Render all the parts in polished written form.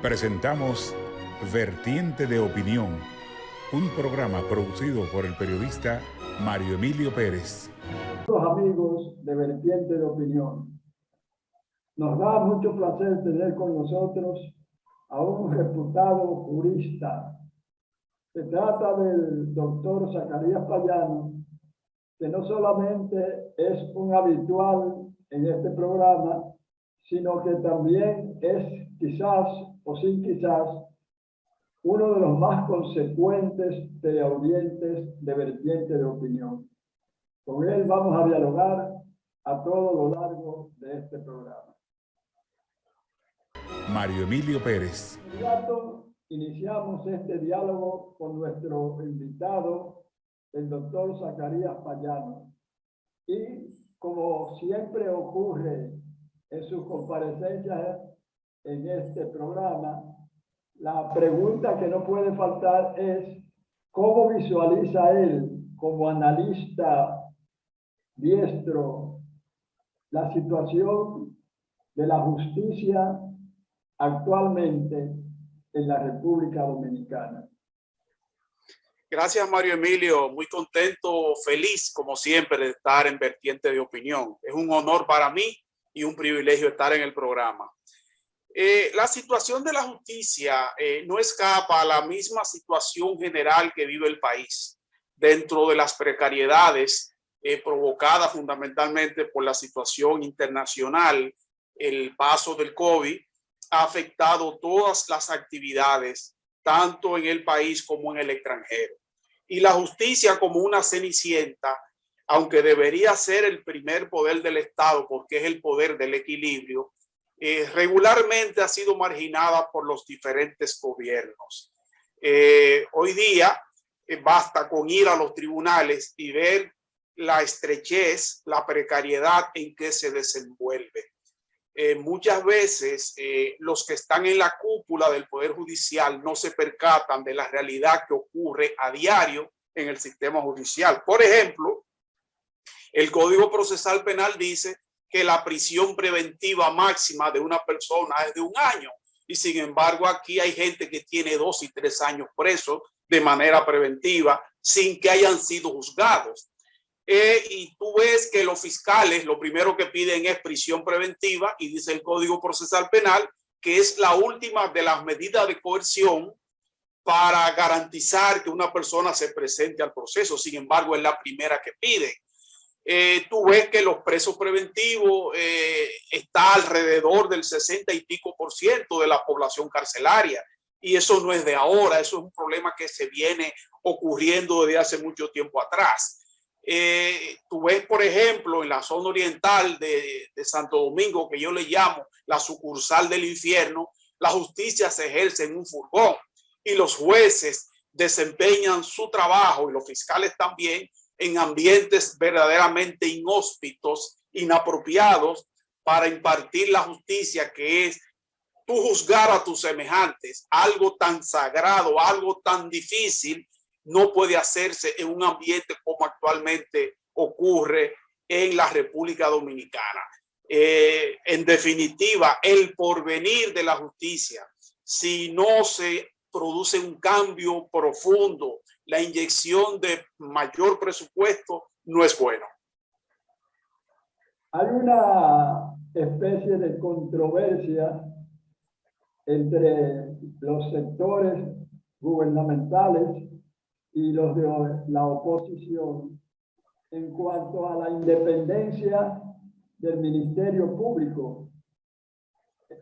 Presentamos Vertiente de Opinión, un programa producido por el periodista Mario Emilio Pérez. Los amigos de Vertiente de Opinión, nos da mucho placer tener con nosotros a un reputado jurista. Se trata del doctor Zacarías Payano, que no solamente es un habitual en este programa, sino que también es quizás o sin quizás uno de los más consecuentes teleaudientes de Vertiente de Opinión. Con él vamos a dialogar a todo lo largo de este programa. Mario Emilio Pérez. De inmediato iniciamos este diálogo con nuestro invitado, el doctor Zacarías Payano. Y como siempre ocurre en sus comparecencias en este programa, la pregunta que no puede faltar es ¿cómo visualiza él como analista diestro la situación de la justicia actualmente en la República Dominicana? Gracias, Mario Emilio. Muy contento, feliz, como siempre, de estar en Vertiente de Opinión. Es un honor para mí y un privilegio estar en el programa. La situación de la justicia no escapa a la misma situación general que vive el país. Dentro de las precariedades provocadas fundamentalmente por la situación internacional, el paso del COVID ha afectado todas las actividades, tanto en el país como en el extranjero. Y la justicia, como una cenicienta, aunque debería ser el primer poder del Estado porque es el poder del equilibrio, regularmente ha sido marginada por los diferentes gobiernos. Hoy día basta con ir a los tribunales y ver la estrechez, la precariedad en que se desenvuelve. Muchas veces los que están en la cúpula del Poder Judicial no se percatan de la realidad que ocurre a diario en el sistema judicial. Por ejemplo, el Código Procesal Penal dice que la prisión preventiva máxima de una persona es de 1 año. Y sin embargo, aquí hay gente que tiene 2 y 3 años presos de manera preventiva sin que hayan sido juzgados. Y tú ves que los fiscales lo primero que piden es prisión preventiva y dice el Código Procesal Penal que es la última de las medidas de coerción para garantizar que una persona se presente al proceso. Sin embargo, es la primera que piden. Tú ves que los presos preventivos está alrededor del 60 y pico % de la población carcelaria. Y eso no es de ahora, eso es un problema que se viene ocurriendo desde hace mucho tiempo atrás. Tú ves, por ejemplo, en la zona oriental de Santo Domingo, que yo le llamo la sucursal del infierno, la justicia se ejerce en un furgón y los jueces desempeñan su trabajo y los fiscales también en ambientes verdaderamente inhóspitos, inapropiados para impartir la justicia, que es tú juzgar a tus semejantes. Algo tan sagrado, algo tan difícil no puede hacerse en un ambiente como actualmente ocurre en la República Dominicana. En definitiva, el porvenir de la justicia, si no se produce un cambio profundo, la inyección de mayor presupuesto, no es bueno. Hay una especie de controversia entre los sectores gubernamentales y los de la oposición en cuanto a la independencia del Ministerio Público,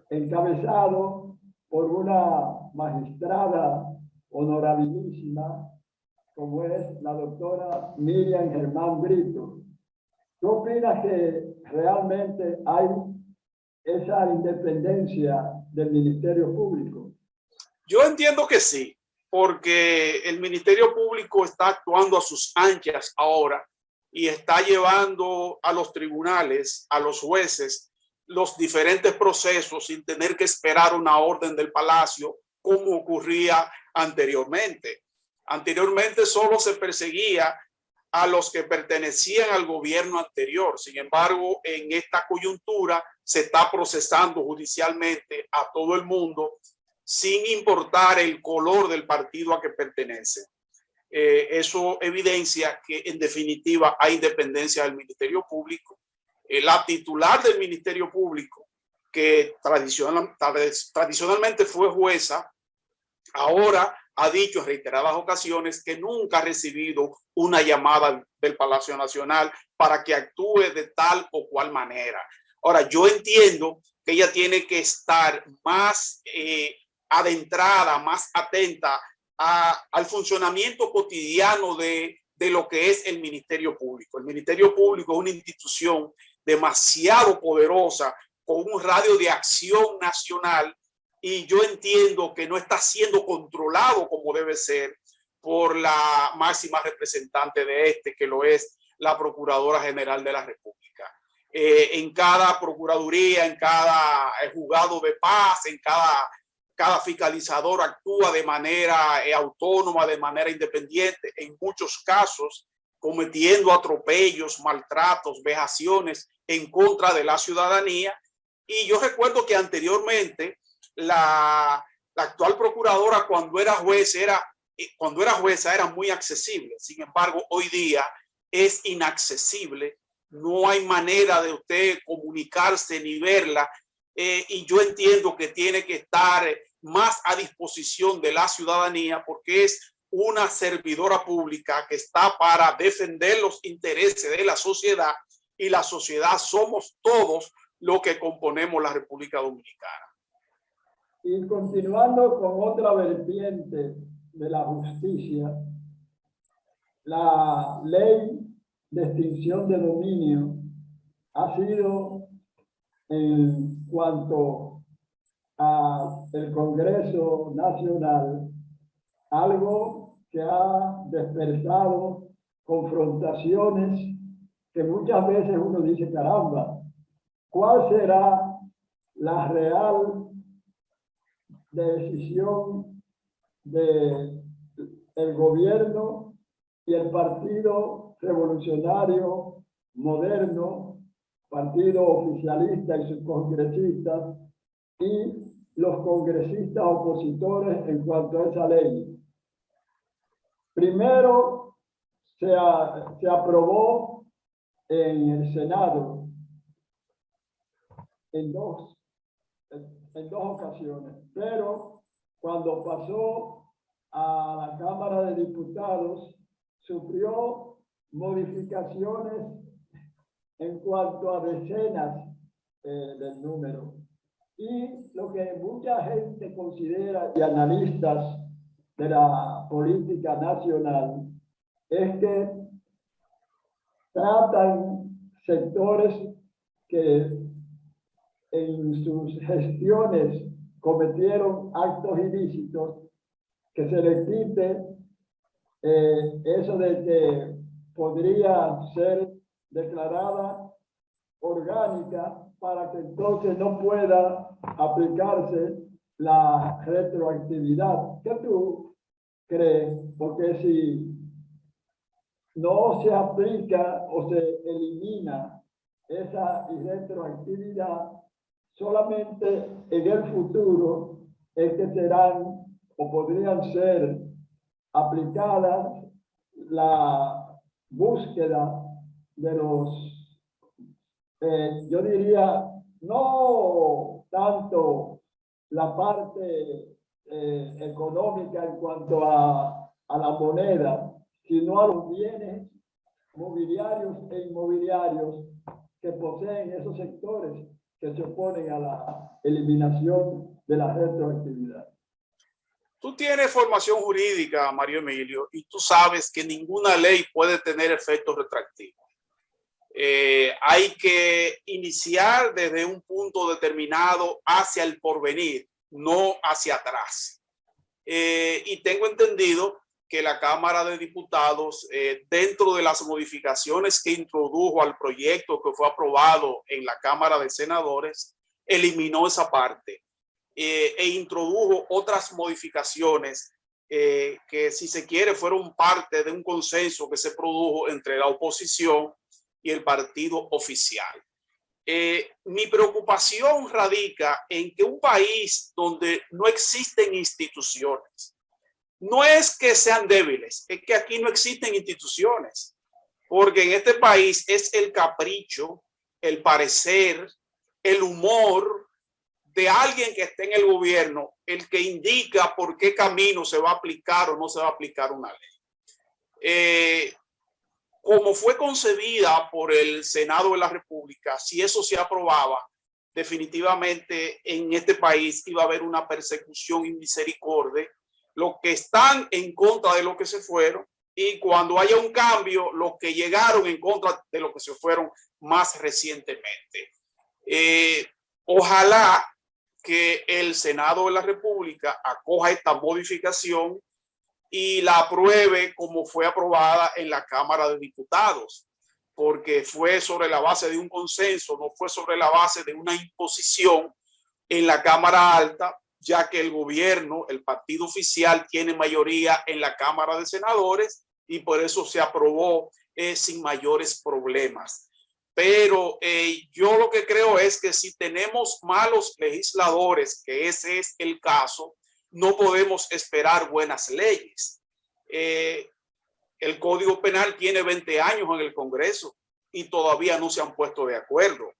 encabezado por una magistrada honorabilísima como es la doctora Miriam Germán Brito. ¿Tú opinas que realmente hay esa independencia del Ministerio Público? Yo entiendo que sí, porque el Ministerio Público está actuando a sus anchas ahora y está llevando a los tribunales, a los jueces, los diferentes procesos sin tener que esperar una orden del Palacio como ocurría anteriormente. Anteriormente solo se perseguía a los que pertenecían al gobierno anterior. Sin embargo, en esta coyuntura se está procesando judicialmente a todo el mundo sin importar el color del partido a que pertenece. Eso evidencia que en definitiva hay independencia del Ministerio Público. La titular del Ministerio Público, que tradicionalmente fue jueza, ahora ha dicho en reiteradas ocasiones que nunca ha recibido una llamada del Palacio Nacional para que actúe de tal o cual manera. Ahora, yo entiendo que ella tiene que estar más adentrada, más atenta al funcionamiento cotidiano de lo que es el Ministerio Público. El Ministerio Público es una institución demasiado poderosa, con un radio de acción nacional, y yo entiendo que no está siendo controlado como debe ser por la máxima representante de este, que lo es la Procuradora General de la República. En cada procuraduría, en cada juzgado de paz, en cada fiscalizador actúa de manera autónoma, de manera independiente, en muchos casos cometiendo atropellos, maltratos, vejaciones en contra de la ciudadanía. Y yo recuerdo que anteriormente la actual procuradora, cuando era jueza era muy accesible. Sin embargo, hoy día es inaccesible. No hay manera de usted comunicarse ni verla. Y yo entiendo que tiene que estar más a disposición de la ciudadanía, porque es una servidora pública que está para defender los intereses de la sociedad, y la sociedad somos todos los que componemos la República Dominicana. Y continuando con otra vertiente de la justicia, la ley de extinción de dominio ha sido, en cuanto al Congreso Nacional, algo que ha despertado confrontaciones que muchas veces uno dice, caramba, ¿cuál será la real decisión del gobierno y el Partido Revolucionario Moderno, partido oficialista y sus congresistas, y los congresistas opositores en cuanto a esa ley? Primero se aprobó en el Senado en dos ocasiones, pero cuando pasó a la Cámara de Diputados sufrió modificaciones en cuanto a decenas del número. Y lo que mucha gente considera, y analistas de la política nacional, es que tratan sectores que en sus gestiones cometieron actos ilícitos, que se les quite eso de que podría ser declarada orgánica, para que entonces no pueda aplicarse la retroactividad. ¿Qué tú crees? Porque si no se aplica o se elimina esa retroactividad, solamente en el futuro es que serán o podrían ser aplicadas la búsqueda de los, yo diría, no tanto la parte económica en cuanto a la moneda, sino a los bienes mobiliarios e inmobiliarios que poseen esos sectores que se oponen a la eliminación de la retroactividad. Tú tienes formación jurídica, Mario Emilio, y tú sabes que ninguna ley puede tener efectos retroactivos. Hay que iniciar desde un punto determinado hacia el porvenir, no hacia atrás. Y tengo entendido que la Cámara de Diputados, dentro de las modificaciones que introdujo al proyecto que fue aprobado en la Cámara de Senadores, eliminó esa parte e introdujo otras modificaciones que, si se quiere, fueron parte de un consenso que se produjo entre la oposición y el partido oficial. Mi preocupación radica en que un país donde no existen instituciones, no es que sean débiles, es que aquí no existen instituciones, porque en este país es el capricho, el parecer, el humor de alguien que esté en el gobierno el que indica por qué camino se va a aplicar o no se va a aplicar una ley. Como fue concebida por el Senado de la República, si eso se aprobaba, definitivamente en este país iba a haber una persecución y misericordia, los que están en contra de los que se fueron, y cuando haya un cambio, los que llegaron en contra de los que se fueron más recientemente. Ojalá que el Senado de la República acoja esta modificación y la apruebe como fue aprobada en la Cámara de Diputados, porque fue sobre la base de un consenso, no fue sobre la base de una imposición en la Cámara Alta, ya que el gobierno, el partido oficial, tiene mayoría en la Cámara de Senadores y por eso se aprobó sin mayores problemas. Pero yo lo que creo es que si tenemos malos legisladores, que ese es el caso, no podemos esperar buenas leyes. El Código Penal tiene 20 años en el Congreso y todavía no se han puesto de acuerdo.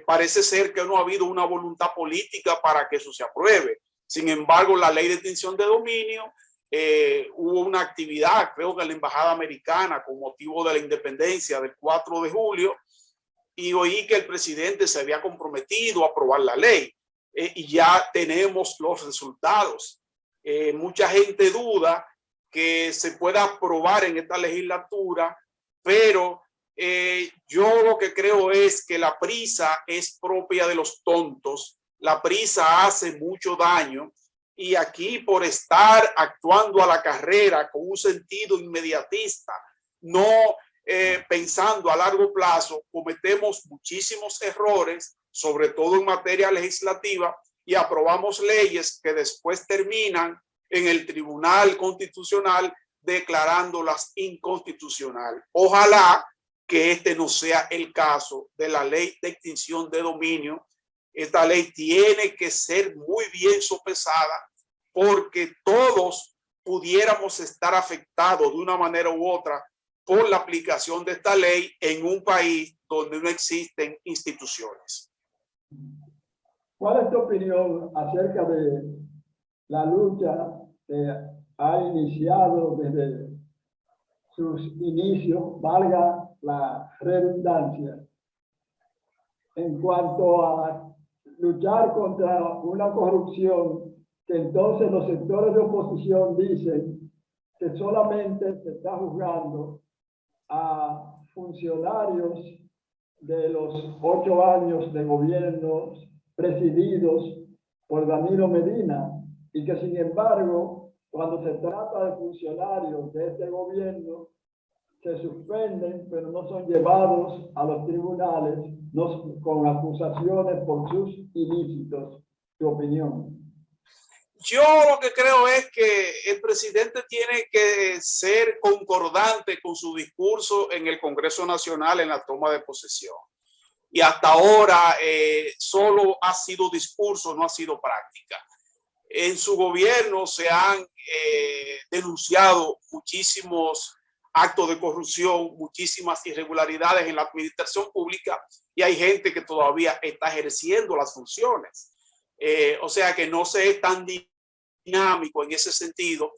Parece ser que no ha habido una voluntad política para que eso se apruebe. Sin embargo, la ley de extinción de dominio, hubo una actividad, creo que en la Embajada Americana, con motivo de la independencia del 4 de julio, y oí que el presidente se había comprometido a aprobar la ley. Y ya tenemos los resultados. Mucha gente duda que se pueda aprobar en esta legislatura, pero yo lo que creo es que la prisa es propia de los tontos. La prisa hace mucho daño y aquí, por estar actuando a la carrera con un sentido inmediatista, no pensando a largo plazo, cometemos muchísimos errores, sobre todo en materia legislativa, y aprobamos leyes que después terminan en el Tribunal Constitucional declarándolas inconstitucional. Ojalá que este no sea el caso de la ley de extinción de dominio. Esta ley tiene que ser muy bien sopesada porque todos pudiéramos estar afectados de una manera u otra por la aplicación de esta ley en un país donde no existen instituciones. ¿Cuál es tu opinión acerca de la lucha que ha iniciado desde sus inicios, valga la redundancia, en cuanto a luchar contra una corrupción que entonces los sectores de oposición dicen que solamente se está juzgando a funcionarios de los 8 años de gobiernos presididos por Danilo Medina, y que sin embargo, cuando se trata de funcionarios de este gobierno, se suspenden, pero no son llevados a los tribunales con acusaciones por sus ilícitos? ¿Tu opinión? Yo lo que creo es que el presidente tiene que ser concordante con su discurso en el Congreso Nacional en la toma de posesión. Y hasta ahora solo ha sido discurso, no ha sido práctica. En su gobierno se han denunciado muchísimos actos de corrupción, muchísimas irregularidades en la administración pública y hay gente que todavía está ejerciendo las funciones. O sea que no se es tan dinámico en ese sentido.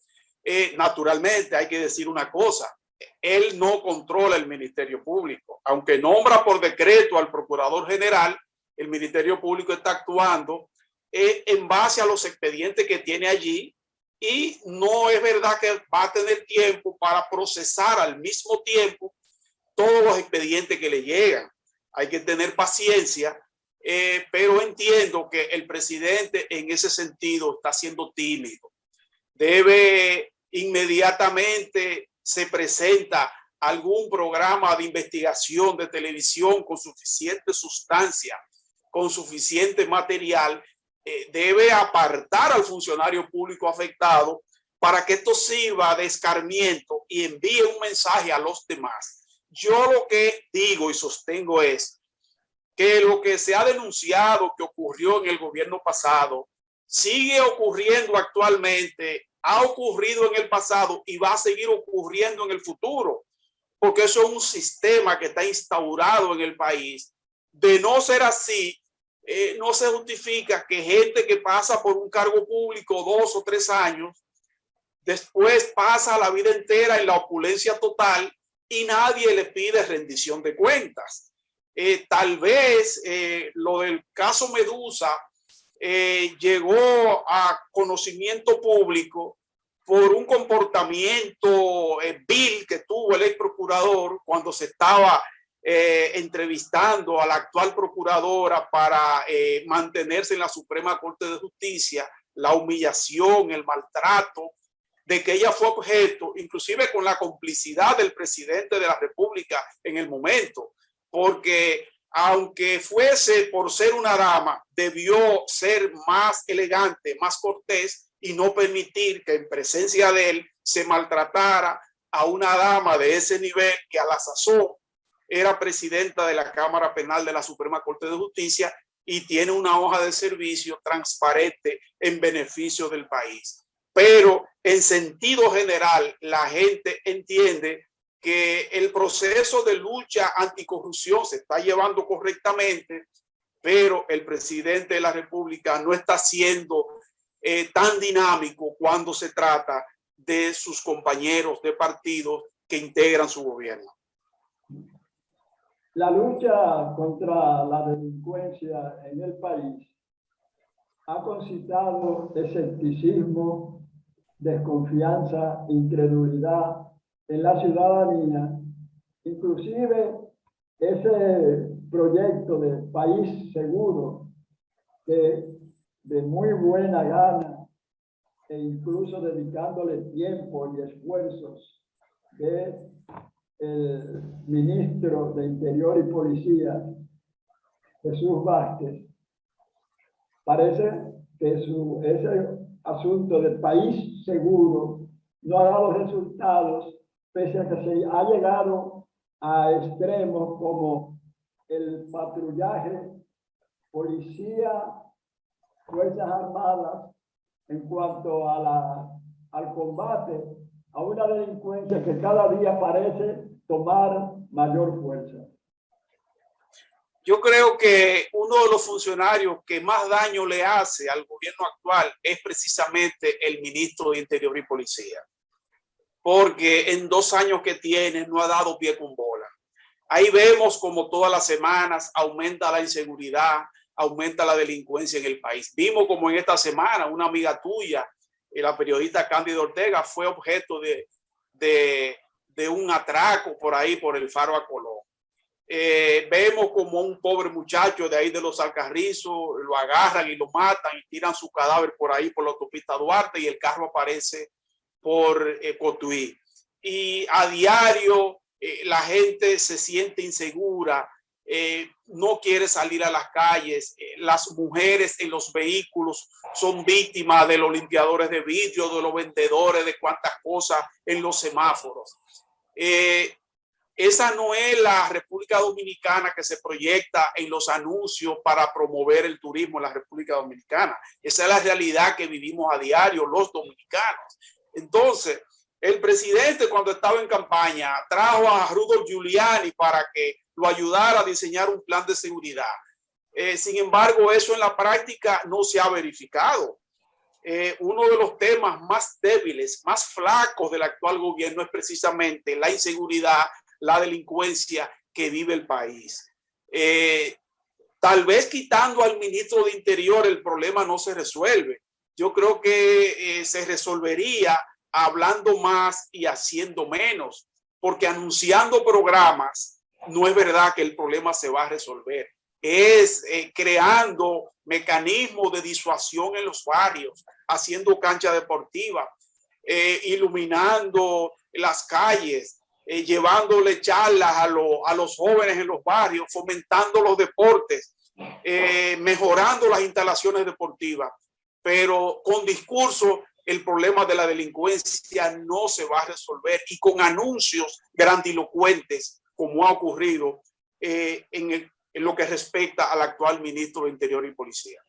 Naturalmente hay que decir una cosa, él no controla el Ministerio Público, aunque nombra por decreto al Procurador General, el Ministerio Público está actuando en base a los expedientes que tiene allí y no es verdad que va a tener tiempo para procesar al mismo tiempo todos los expedientes que le llegan. Hay que tener paciencia. Pero entiendo que el presidente en ese sentido está siendo tímido. Debe inmediatamente se presenta algún programa de investigación de televisión con suficiente sustancia, con suficiente material, debe apartar al funcionario público afectado para que esto sirva de escarmiento y envíe un mensaje a los demás. Yo lo que digo y sostengo es que lo que se ha denunciado que ocurrió en el gobierno pasado sigue ocurriendo actualmente, ha ocurrido en el pasado y va a seguir ocurriendo en el futuro, porque eso es un sistema que está instaurado en el país. De no ser así, no se justifica que gente que pasa por un cargo público 2 o 3 años, después pasa la vida entera en la opulencia total y nadie le pide rendición de cuentas. Tal vez lo del caso Medusa llegó a conocimiento público por un comportamiento vil que tuvo el ex procurador cuando se estaba entrevistando a la actual procuradora para mantenerse en la Suprema Corte de Justicia, la humillación, el maltrato, de que ella fue objeto, inclusive con la complicidad del presidente de la República en el momento, porque aunque fuese por ser una dama, debió ser más elegante, más cortés y no permitir que en presencia de él se maltratara a una dama de ese nivel que a la sazón era presidenta de la Cámara Penal de la Suprema Corte de Justicia y tiene una hoja de servicio transparente en beneficio del país. Pero en sentido general, la gente entiende que el proceso de lucha anticorrupción se está llevando correctamente, pero el presidente de la República no está siendo tan dinámico cuando se trata de sus compañeros de partido que integran su gobierno. La lucha contra la delincuencia en el país ha concitado escepticismo, desconfianza, incredulidad en la ciudadanía. Inclusive ese proyecto de país seguro que de muy buena gana e incluso dedicándole tiempo y esfuerzos de el ministro de Interior y Policía, Jesús Vázquez, parece que ese asunto del país seguro no ha dado resultados, pese a que se ha llegado a extremos como el patrullaje, policía, fuerzas armadas, en cuanto a al combate a una delincuencia que cada día parece tomar mayor fuerza. Yo creo que uno de los funcionarios que más daño le hace al gobierno actual es precisamente el ministro de Interior y Policía, porque en 2 años que tiene no ha dado pie con bola. Ahí vemos como todas las semanas aumenta la inseguridad, aumenta la delincuencia en el país. Vimos como en esta semana una amiga tuya, la periodista Cándida Ortega, fue objeto de un atraco por ahí, por el Faro a Colón. Vemos como un pobre muchacho de ahí de los Alcarrizos lo agarran y lo matan y tiran su cadáver por ahí por la autopista Duarte y el carro aparece por Cotuí. Y a diario la gente se siente insegura, no quiere salir a las calles. Las mujeres en los vehículos son víctimas de los limpiadores de vidrio, de los vendedores, de cuantas cosas en los semáforos. Esa no es la República Dominicana que se proyecta en los anuncios para promover el turismo en la República Dominicana. Esa es la realidad que vivimos a diario los dominicanos. Entonces, el presidente cuando estaba en campaña trajo a Rudolph Giuliani para que lo ayudara a diseñar un plan de seguridad. Sin embargo, eso en la práctica no se ha verificado. Uno de los temas más débiles, más flacos del actual gobierno es precisamente la inseguridad, la delincuencia que vive el país. Tal vez quitando al ministro de Interior el problema no se resuelve. Yo creo que se resolvería hablando más y haciendo menos, porque anunciando programas no es verdad que el problema se va a resolver. Es creando mecanismos de disuasión en los barrios, haciendo cancha deportiva, iluminando las calles, llevándole charlas a los jóvenes en los barrios, fomentando los deportes, mejorando las instalaciones deportivas. Pero con discurso el problema de la delincuencia no se va a resolver, y con anuncios grandilocuentes como ha ocurrido en lo que respecta al actual ministro de Interior y Policía.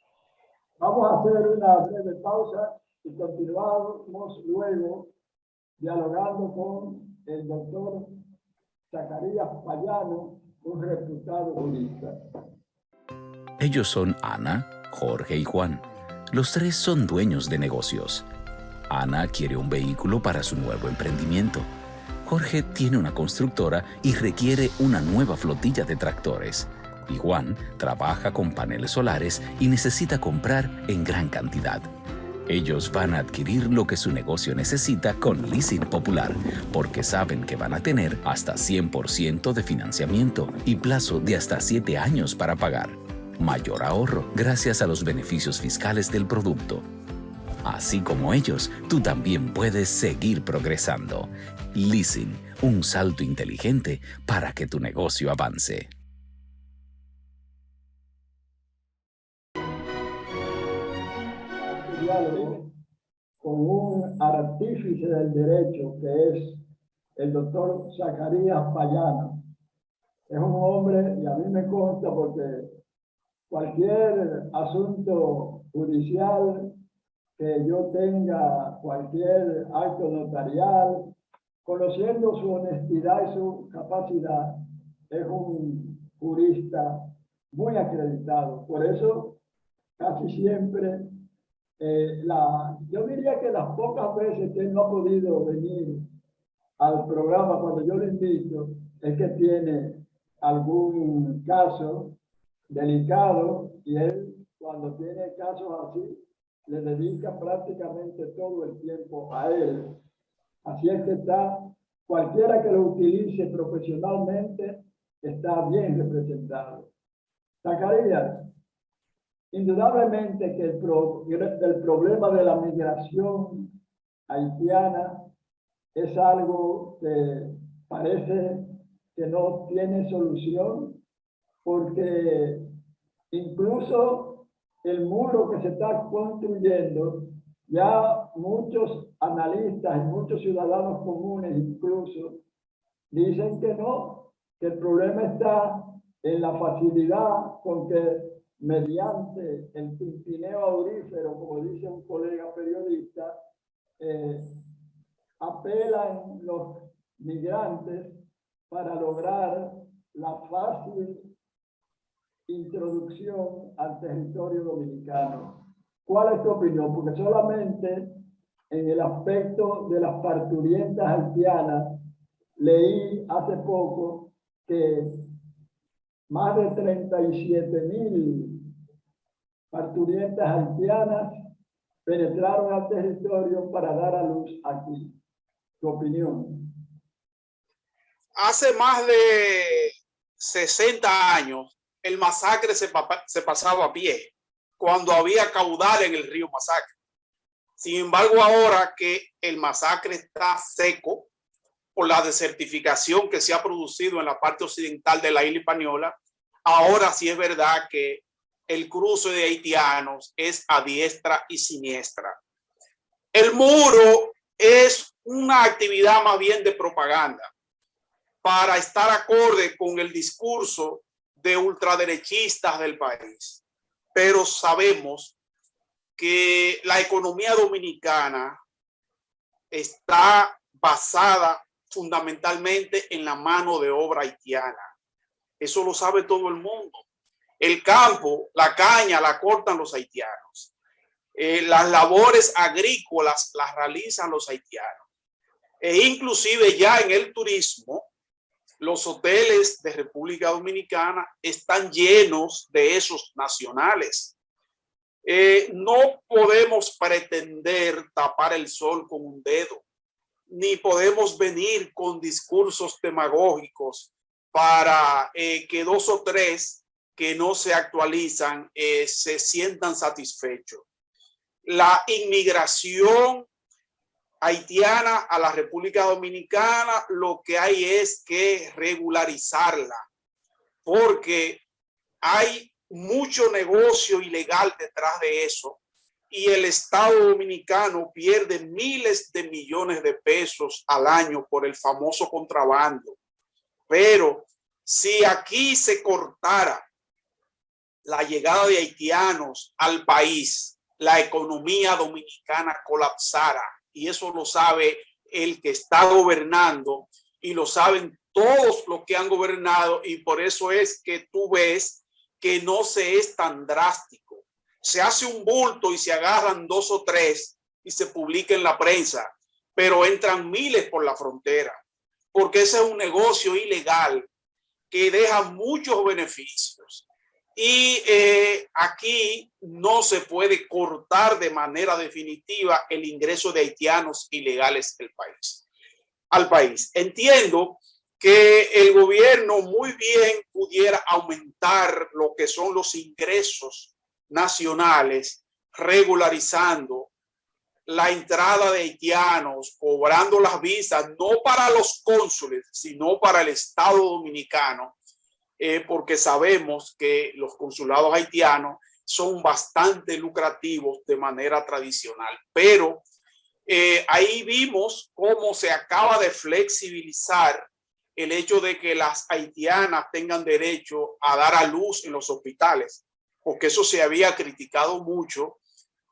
Vamos a hacer una breve pausa y continuamos luego dialogando con el doctor Zacarías Payano, un reputado jurista. Ellos son Ana, Jorge y Juan. Los tres son dueños de negocios. Ana quiere un vehículo para su nuevo emprendimiento. Jorge tiene una constructora y requiere una nueva flotilla de tractores. Y Juan trabaja con paneles solares y necesita comprar en gran cantidad. Ellos van a adquirir lo que su negocio necesita con Leasing Popular, porque saben que van a tener hasta 100% de financiamiento y plazo de hasta 7 años para pagar. Mayor ahorro gracias a los beneficios fiscales del producto. Así como ellos, tú también puedes seguir progresando. Leasing, un salto inteligente para que tu negocio avance. Diálogo con un artífice del derecho que es el doctor Zacarías Payano. Es un hombre, y a mí me consta porque cualquier asunto judicial que yo tenga, cualquier acto notarial, conociendo su honestidad y su capacidad, es un jurista muy acreditado. Por eso, casi siempre, yo diría que las pocas veces que él no ha podido venir al programa cuando yo lo invito, es que tiene algún caso delicado y él, cuando tiene casos así, le dedica prácticamente todo el tiempo a él. Así es que cualquiera que lo utilice profesionalmente está bien representado. Zacarías, indudablemente que el problema de la migración haitiana es algo que parece que no tiene solución, porque incluso el muro que se está construyendo, ya muchos analistas y muchos ciudadanos comunes incluso dicen que no, que el problema está en la facilidad con que mediante el tintineo aurífero, como dice un colega periodista, apelan los migrantes para lograr la fácil introducción al territorio dominicano. ¿Cuál es tu opinión? Porque solamente en el aspecto de las parturientas haitianas leí hace poco que más de 37,000 parturientas haitianas penetraron al territorio para dar a luz aquí. ¿Tu opinión? Hace más de 60 años, el Masacre se pasaba a pie, cuando había caudal en el río Masacre. Sin embargo, ahora que el Masacre está seco por la desertificación que se ha producido en la parte occidental de la isla Hispaniola, ahora sí es verdad que el cruce de haitianos es a diestra y siniestra. El muro es una actividad más bien de propaganda para estar acorde con el discurso de ultraderechistas del país. Pero sabemos que la economía dominicana está basada fundamentalmente en la mano de obra haitiana. Eso lo sabe todo el mundo. El campo, la caña, la cortan los haitianos. Las labores agrícolas las realizan los haitianos. E inclusive ya en el turismo, los hoteles de República Dominicana están llenos de esos nacionales. No podemos pretender tapar el sol con un dedo, ni podemos venir con discursos demagógicos para que 2 o 3 que no se actualizan se sientan satisfechos. La inmigración haitiana a la República Dominicana, lo que hay es que regularizarla, porque hay mucho negocio ilegal detrás de eso y el Estado dominicano pierde miles de millones de pesos al año por el famoso contrabando. Pero si aquí se cortara la llegada de haitianos al país, la economía dominicana colapsara. Y eso lo sabe el que está gobernando y lo saben todos los que han gobernado, y por eso es que tú ves que no se es tan drástico. Se hace un bulto y se agarran 2 o 3 y se publica en la prensa, pero entran miles por la frontera, porque ese es un negocio ilegal que deja muchos beneficios. Y aquí no se puede cortar de manera definitiva el ingreso de haitianos ilegales al país. Entiendo que el gobierno muy bien pudiera aumentar lo que son los ingresos nacionales, regularizando la entrada de haitianos, cobrando las visas, no para los cónsules, sino para el Estado dominicano, porque sabemos que los consulados haitianos son bastante lucrativos de manera tradicional. Pero ahí vimos cómo se acaba de flexibilizar el hecho de que las haitianas tengan derecho a dar a luz en los hospitales, porque eso se había criticado mucho,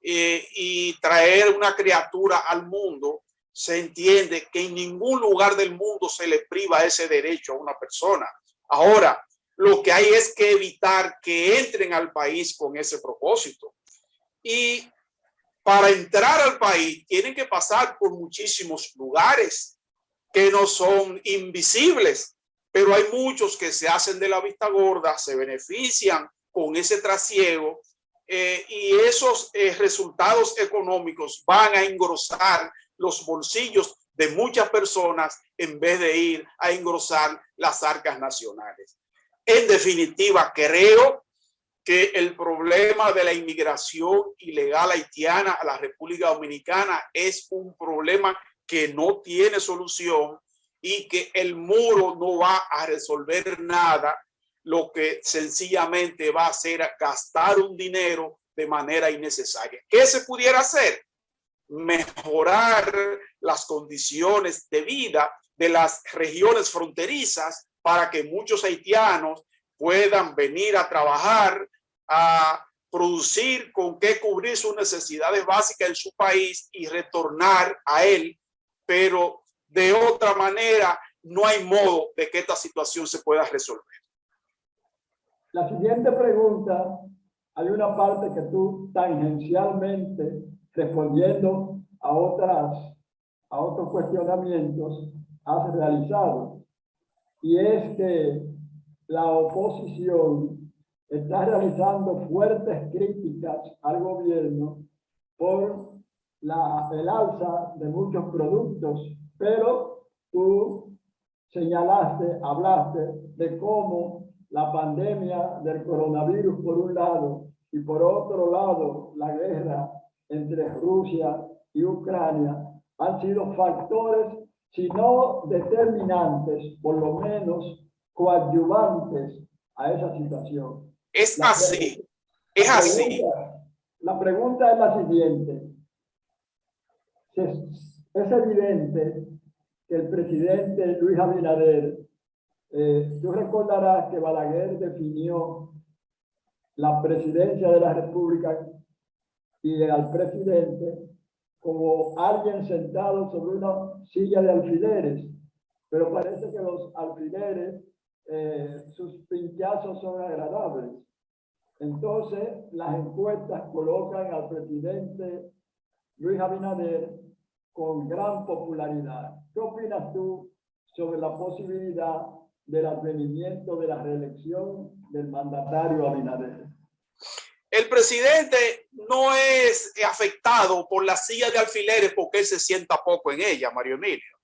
y traer una criatura al mundo, se entiende que en ningún lugar del mundo se le priva ese derecho a una persona. Ahora, lo que hay es que evitar que entren al país con ese propósito. Y para entrar al país tienen que pasar por muchísimos lugares que no son invisibles, pero hay muchos que se hacen de la vista gorda, se benefician con ese trasiego, y esos resultados económicos van a engrosar los bolsillos de muchas personas en vez de ir a engrosar las arcas nacionales. En definitiva, creo que el problema de la inmigración ilegal haitiana a la República Dominicana es un problema que no tiene solución y que el muro no va a resolver nada. Lo que sencillamente va a hacer gastar un dinero de manera innecesaria. ¿Qué se pudiera hacer? Mejorar las condiciones de vida de las regiones fronterizas para que muchos haitianos puedan venir a trabajar, a producir con qué cubrir sus necesidades básicas en su país y retornar a él. Pero de otra manera no hay modo de que esta situación se pueda resolver. La siguiente pregunta, hay una parte que tú tangencialmente, respondiendo a otros cuestionamientos, has realizado. Y es que la oposición está realizando fuertes críticas al gobierno por el alza de muchos productos, pero tú señalaste, hablaste de cómo la pandemia del coronavirus por un lado y por otro lado la guerra entre Rusia y Ucrania han sido factores, si no determinantes, por lo menos coadyuvantes a esa situación. Es así, es así. La pregunta es la siguiente. Es evidente que el presidente Luis Abinader, tú recordarás que Balaguer definió la presidencia de la República y al presidente como alguien sentado sobre una silla de alfileres, pero parece que los alfileres, sus pinchazos son agradables. Entonces, las encuestas colocan al presidente Luis Abinader con gran popularidad. ¿Qué opinas tú sobre la posibilidad del advenimiento de la reelección del mandatario Abinader? El presidente no es afectado por la silla de alfileres porque él se sienta poco en ella, Mario Emilio.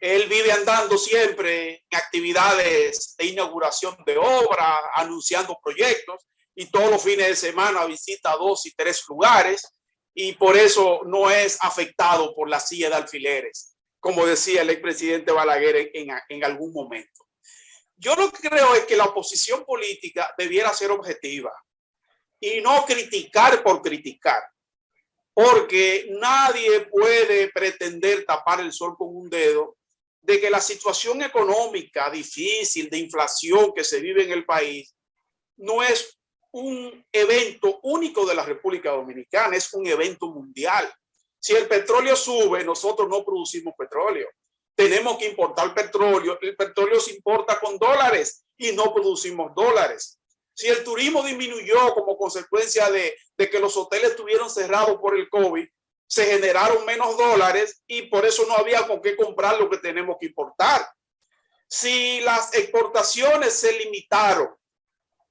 Él vive andando siempre en actividades de inauguración de obra, anunciando proyectos, y todos los fines de semana visita 2 y 3 lugares, y por eso no es afectado por la silla de alfileres, como decía el expresidente Balaguer en algún momento. Yo lo que creo es que la oposición política debiera ser objetiva y no criticar por criticar, porque nadie puede pretender tapar el sol con un dedo de que la situación económica difícil de inflación que se vive en el país no es un evento único de la República Dominicana, es un evento mundial. Si el petróleo sube, nosotros no producimos petróleo. Tenemos que importar petróleo. El petróleo se importa con dólares y no producimos dólares. Si el turismo disminuyó como consecuencia de que los hoteles estuvieron cerrados por el COVID, se generaron menos dólares y por eso no había con qué comprar lo que tenemos que importar. Si las exportaciones se limitaron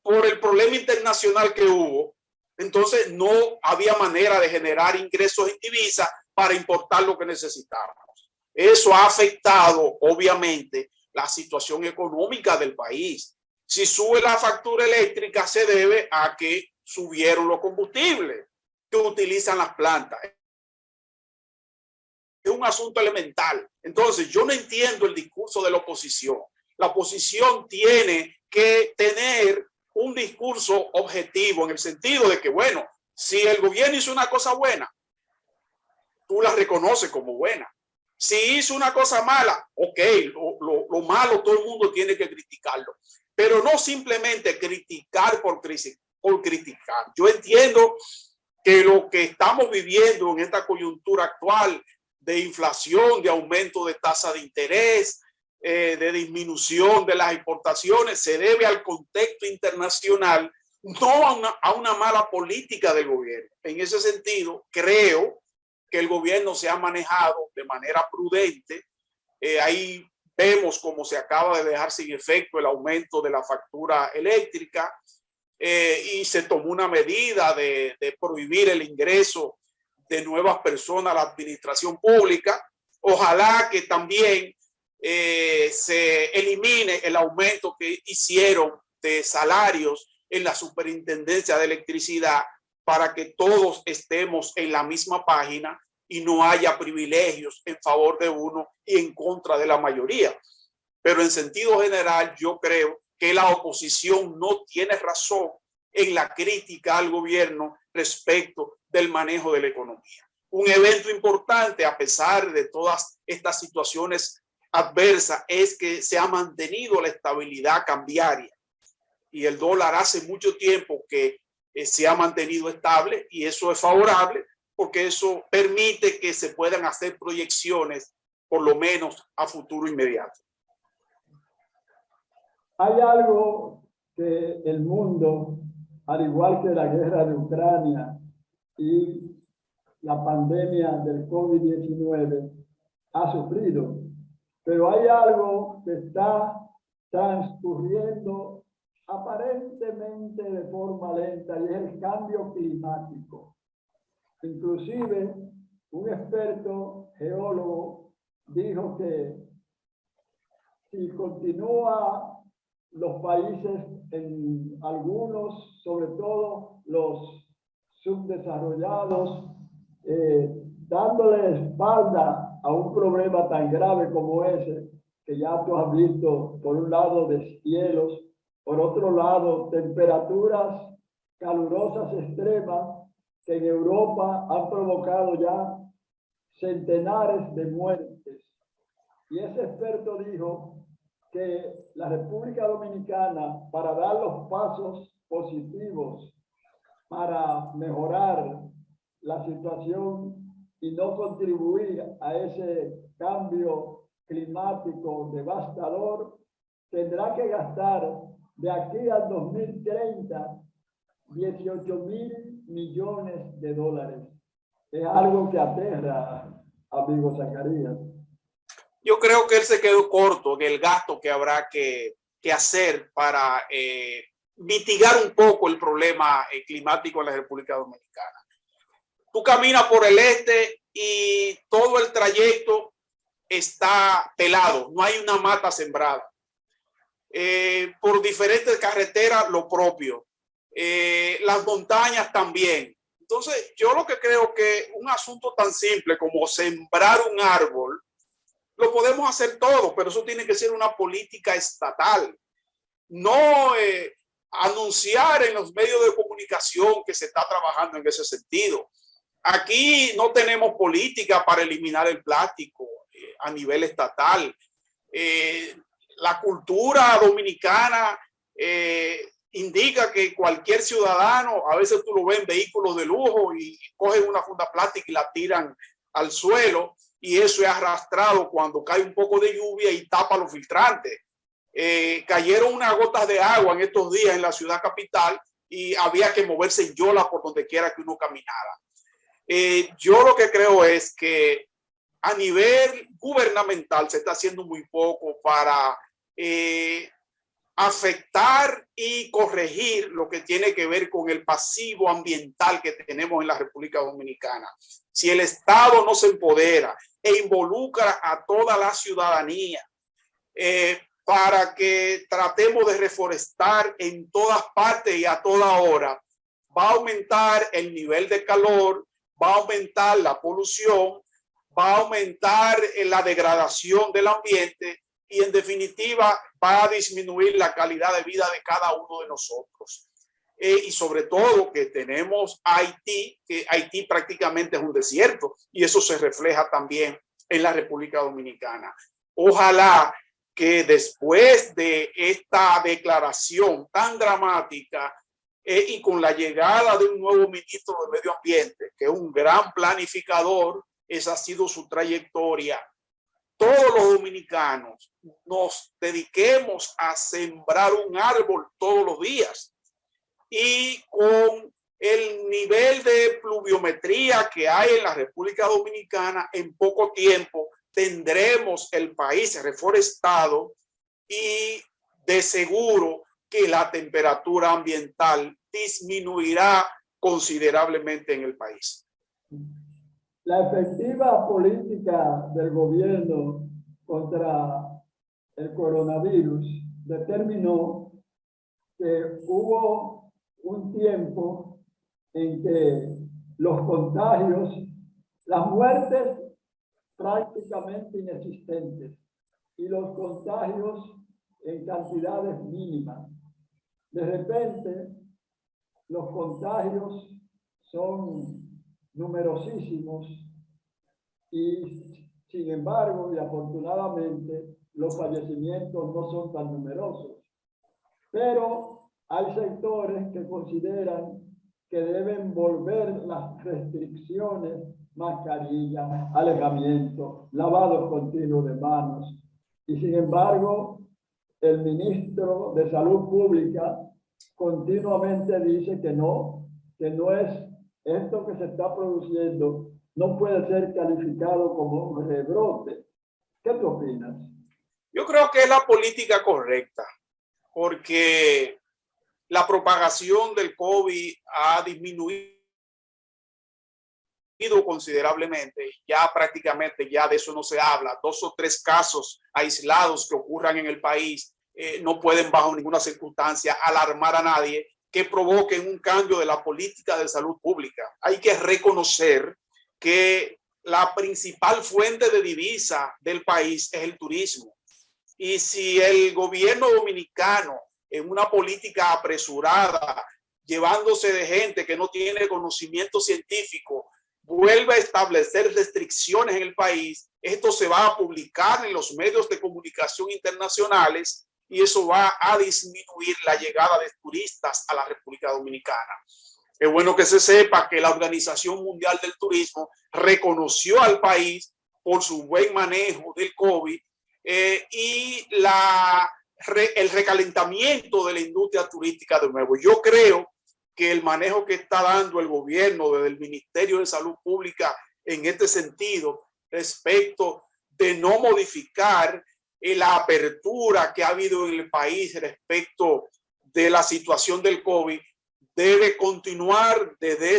por el problema internacional que hubo, entonces no había manera de generar ingresos en divisa para importar lo que necesitábamos. Eso ha afectado, obviamente, la situación económica del país. Si sube la factura eléctrica, se debe a que subieron los combustibles que utilizan las plantas. Es un asunto elemental. Entonces, yo no entiendo el discurso de la oposición. La oposición tiene que tener un discurso objetivo en el sentido de que, bueno, si el gobierno hizo una cosa buena, tú la reconoces como buena. Si hizo una cosa mala, ok, lo malo todo el mundo tiene que criticarlo, pero no simplemente criticar por criticar. Yo entiendo que lo que estamos viviendo en esta coyuntura actual de inflación, de aumento de tasa de interés, de disminución de las exportaciones, se debe al contexto internacional, no a una mala política del gobierno. En ese sentido, creo que el gobierno se ha manejado de manera prudente. Ahí vemos cómo se acaba de dejar sin efecto el aumento de la factura eléctrica y se tomó una medida de prohibir el ingreso de nuevas personas a la administración pública. Ojalá que también se elimine el aumento que hicieron de salarios en la Superintendencia de Electricidad para que todos estemos en la misma página y no haya privilegios en favor de uno y en contra de la mayoría. Pero en sentido general, yo creo que la oposición no tiene razón en la crítica al gobierno respecto del manejo de la economía. Un evento importante, a pesar de todas estas situaciones adversas, es que se ha mantenido la estabilidad cambiaria y el dólar hace mucho tiempo que se ha mantenido estable y eso es favorable porque eso permite que se puedan hacer proyecciones por lo menos a futuro inmediato. Hay algo que el mundo, al igual que la guerra de Ucrania y la pandemia del COVID-19, ha sufrido, pero hay algo que está transcurriendo aparentemente de forma lenta y es el cambio climático. Inclusive, un experto geólogo dijo que si continúa los países, en algunos, sobre todo los subdesarrollados, dándole espalda a un problema tan grave como ese, que ya tú has visto, por un lado deshielos, por otro lado temperaturas calurosas extremas que en Europa han provocado ya centenares de muertes. Y ese experto dijo que la República Dominicana, para dar los pasos positivos para mejorar la situación y no contribuir a ese cambio climático devastador, tendrá que gastar de aquí al 2030 18.000 millones de dólares. Es algo que aterra, amigo Zacarías. Yo creo que él se quedó corto en el gasto que habrá que hacer para mitigar un poco el problema climático en la República Dominicana. Tú caminas por el este y todo el trayecto está pelado, no hay una mata sembrada. Por diferentes carreteras lo propio, las montañas también. Entonces yo lo que creo que un asunto tan simple como sembrar un árbol lo podemos hacer todos, pero eso tiene que ser una política estatal, no anunciar en los medios de comunicación que se está trabajando en ese sentido. Aquí no tenemos política para eliminar el plástico a nivel estatal. La cultura dominicana indica que cualquier ciudadano, a veces tú lo ves en vehículos de lujo y cogen una funda plástica y la tiran al suelo, y eso es arrastrado cuando cae un poco de lluvia y tapa los filtrantes. Cayeron unas gotas de agua en estos días en la ciudad capital y había que moverse en yola por donde quiera que uno caminara. Yo lo que creo es que a nivel gubernamental se está haciendo muy poco para afectar y corregir lo que tiene que ver con el pasivo ambiental que tenemos en la República Dominicana. Si el Estado no se empodera e involucra a toda la ciudadanía para que tratemos de reforestar en todas partes y a toda hora, va a aumentar el nivel de calor, va a aumentar la polución, va a aumentar la degradación del ambiente y en definitiva va a disminuir la calidad de vida de cada uno de nosotros. Y sobre todo que tenemos Haití, que Haití prácticamente es un desierto y eso se refleja también en la República Dominicana. Ojalá que después de esta declaración tan dramática y con la llegada de un nuevo ministro de Medio Ambiente, que es un gran planificador, esa ha sido su trayectoria, todos los dominicanos nos dediquemos a sembrar un árbol todos los días. Y con el nivel de pluviometría que hay en la República Dominicana, en poco tiempo tendremos el país reforestado y de seguro que la temperatura ambiental disminuirá considerablemente en el país. La efectiva política del gobierno contra el coronavirus determinó que hubo un tiempo en que los contagios, las muertes prácticamente inexistentes y los contagios en cantidades mínimas. De repente, los contagios son numerosísimos y, sin embargo, y afortunadamente, los fallecimientos no son tan numerosos. Pero hay sectores que consideran que deben volver las restricciones, mascarilla, alejamiento, lavado continuo de manos. Y sin embargo, el ministro de Salud Pública continuamente dice que no es esto que se está produciendo, no puede ser calificado como un rebrote. ¿Qué tú opinas? Yo creo que es la política correcta, porque la propagación del COVID ha disminuido considerablemente. Ya prácticamente ya de eso no se habla. 2 o 3 casos aislados que ocurran en el país no pueden bajo ninguna circunstancia alarmar a nadie que provoquen un cambio de la política de salud pública. Hay que reconocer que la principal fuente de divisa del país es el turismo. Y si el gobierno dominicano, en una política apresurada, llevándose de gente que no tiene conocimiento científico, vuelve a establecer restricciones en el país, esto se va a publicar en los medios de comunicación internacionales y eso va a disminuir la llegada de turistas a la República Dominicana. Es bueno que se sepa que la Organización Mundial del Turismo reconoció al país por su buen manejo del COVID y el recalentamiento de la industria turística de nuevo. Yo creo que el manejo que está dando el gobierno desde el Ministerio de Salud Pública en este sentido, respecto de no modificar la apertura que ha habido en el país respecto de la situación del COVID, debe continuar desde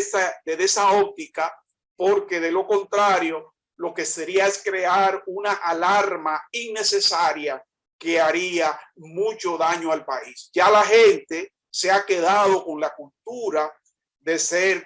esa óptica, porque de lo contrario, lo que sería es crear una alarma innecesaria que haría mucho daño al país. Ya la gente se ha quedado con la cultura de ser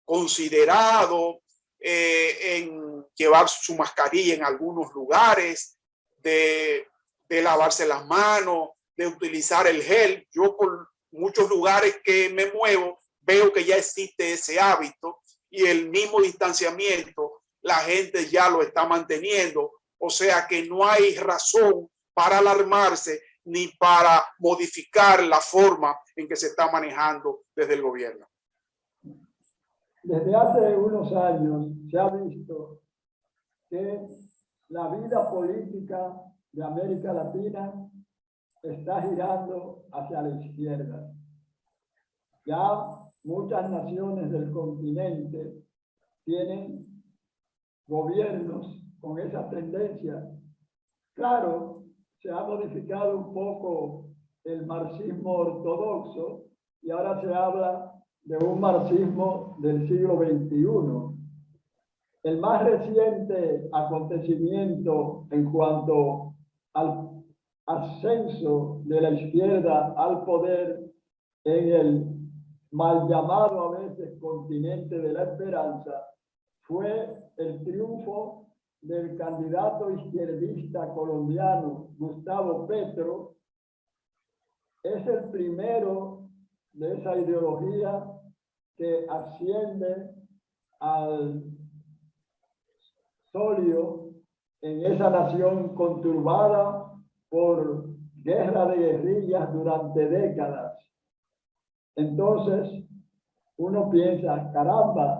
considerado en llevar su mascarilla en algunos lugares, de lavarse las manos, de utilizar el gel. Yo por muchos lugares que me muevo veo que ya existe ese hábito y el mismo distanciamiento la gente ya lo está manteniendo. O sea que no hay razón para alarmarse ni para modificar la forma en que se está manejando desde el gobierno. Desde hace unos años se ha visto que la vida política de América Latina está girando hacia la izquierda. Ya muchas naciones del continente tienen gobiernos con esa tendencia. Claro, se ha modificado un poco el marxismo ortodoxo y ahora se habla de un marxismo del siglo XXI. El más reciente acontecimiento en cuanto al ascenso de la izquierda al poder en el mal llamado a veces continente de la esperanza fue el triunfo del candidato izquierdista colombiano Gustavo Petro. Es el primero de esa ideología que asciende al solio en esa nación conturbada por guerra de guerrillas durante décadas. Entonces, uno piensa, caramba,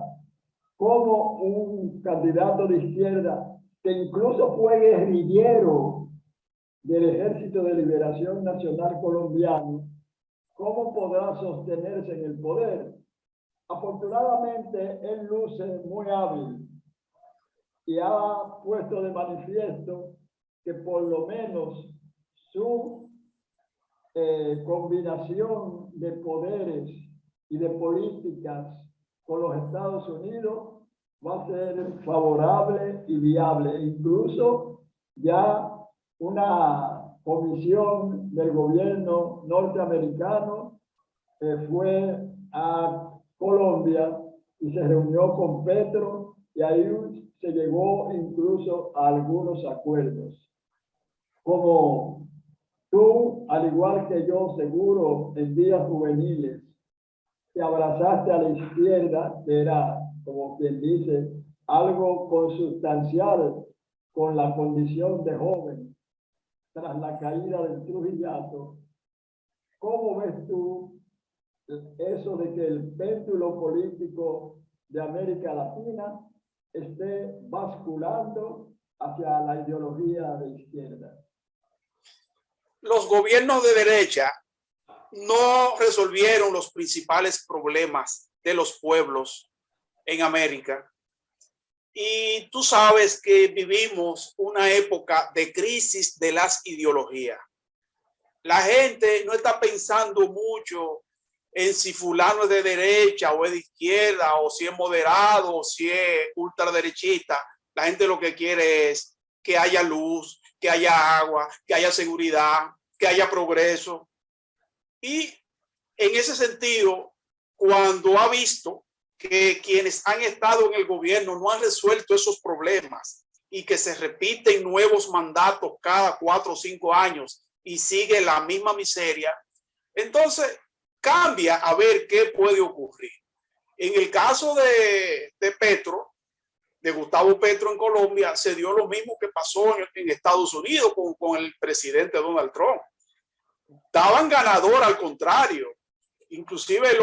como un candidato de izquierda que incluso fue guerrillero del Ejército de Liberación Nacional Colombiano, ¿cómo podrá sostenerse en el poder? Afortunadamente, él luce muy hábil y ha puesto de manifiesto que por lo menos su combinación de poderes y de políticas con los Estados Unidos va a ser favorable y viable. Incluso ya una comisión del gobierno norteamericano fue a Colombia y se reunió con Petro y ahí se llegó incluso a algunos acuerdos. Como tú, al igual que yo, seguro, en días juveniles, te abrazaste a la izquierda, que era, como quien dice, algo consustancial con la condición de joven tras la caída del Trujillato. ¿Cómo ves tú eso de que el péndulo político de América Latina esté basculando hacia la ideología de izquierda? Los gobiernos de derecha no resolvieron los principales problemas de los pueblos en América. Y tú sabes que vivimos una época de crisis de las ideologías. La gente no está pensando mucho en si fulano es de derecha o es de izquierda, o si es moderado o si es ultraderechista. La gente lo que quiere es que haya luz, que haya agua, que haya seguridad, que haya progreso. Y en ese sentido, cuando ha visto que quienes han estado en el gobierno no han resuelto esos problemas y que se repiten nuevos mandatos cada 4 o 5 años y sigue la misma miseria, entonces cambia a ver qué puede ocurrir. En el caso de Petro, de Gustavo Petro en Colombia, se dio lo mismo que pasó en Estados Unidos con el presidente Donald Trump. Daban ganador al contrario. Inclusive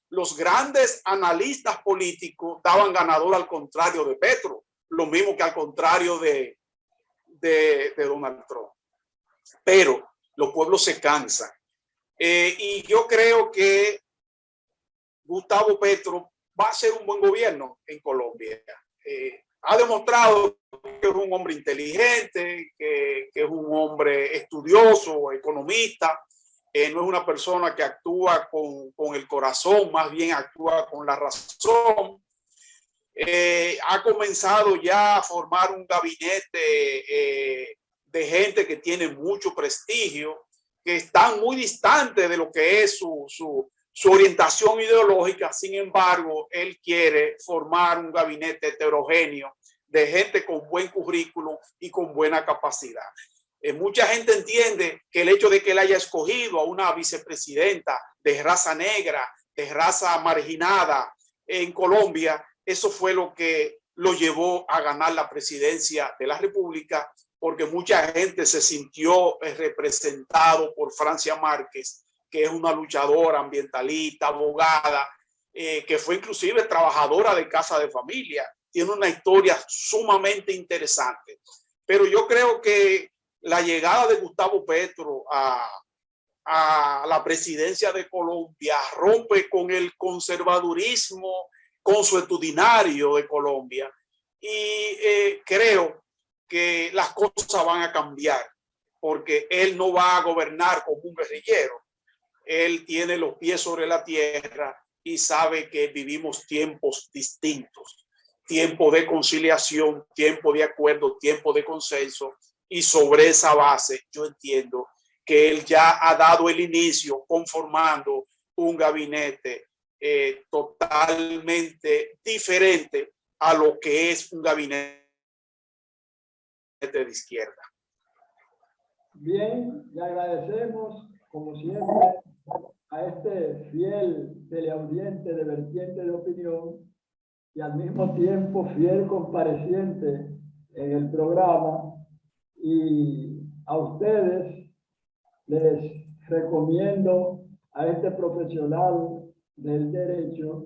los grandes analistas políticos daban ganador al contrario de Petro, lo mismo que al contrario de Donald Trump. Pero los pueblos se cansan. Y yo creo que Gustavo Petro va a ser un buen gobierno en Colombia. Ha demostrado que es un hombre inteligente, que es un hombre estudioso, economista. No es una persona que actúa con el corazón, más bien actúa con la razón. Ha comenzado ya a formar un gabinete de gente que tiene mucho prestigio, que están muy distantes de lo que es su orientación ideológica. Sin embargo, él quiere formar un gabinete heterogéneo de gente con buen currículum y con buena capacidad. Mucha gente entiende que el hecho de que él haya escogido a una vicepresidenta de raza negra, de raza marginada en Colombia, eso fue lo que lo llevó a ganar la presidencia de la República porque mucha gente se sintió representado por Francia Márquez, que es una luchadora ambientalista, abogada, que fue inclusive trabajadora de casa de familia. Tiene una historia sumamente interesante. Pero yo creo que la llegada de Gustavo Petro a la presidencia de Colombia rompe con el conservadurismo consuetudinario de Colombia y creo que las cosas van a cambiar porque él no va a gobernar como un guerrillero. Él tiene los pies sobre la tierra y sabe que vivimos tiempos distintos, tiempo de conciliación, tiempo de acuerdo, tiempo de consenso, y sobre esa base yo entiendo que él ya ha dado el inicio conformando un gabinete totalmente diferente a lo que es un gabinete de izquierda. Bien, le agradecemos, como siempre, a este fiel teleaudiente de Vertiente de Opinión y al mismo tiempo fiel compareciente en el programa. Y a ustedes les recomiendo a este profesional del derecho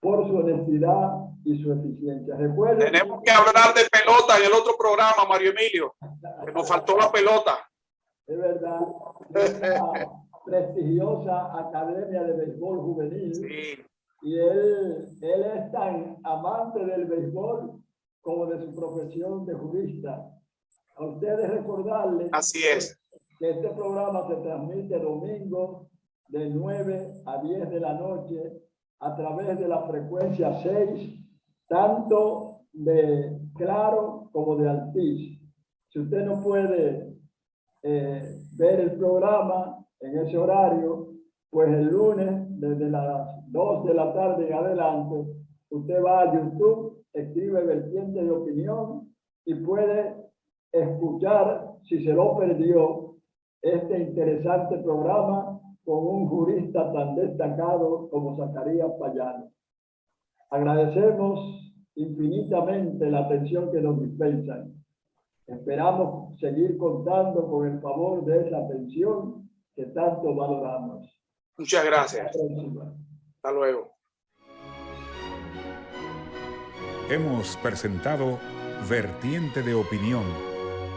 por su honestidad y su eficiencia. Recuerden, tenemos que hablar de pelota en el otro programa, Mario Emilio, que nos faltó la pelota. Es verdad, una prestigiosa academia de béisbol juvenil. Sí. Y él es tan amante del béisbol como de su profesión de jurista. A ustedes recordarles Así es. que este programa se transmite domingo de 9 a 10 de la noche a través de la frecuencia 6, tanto de Claro como de Altiz. Si usted no puede ver el programa en ese horario, pues el lunes desde las 2 de la tarde en adelante, usted va a YouTube, escribe Vertiente de Opinión y puede escuchar, si se lo perdió, este interesante programa con un jurista tan destacado como Zacarías Payano. Agradecemos infinitamente la atención que nos dispensan. Esperamos seguir contando con el favor de esa atención que tanto valoramos. Muchas gracias. Hasta luego. Hemos presentado Vertiente de Opinión,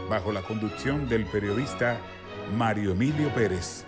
bajo la conducción del periodista Mario Emilio Pérez.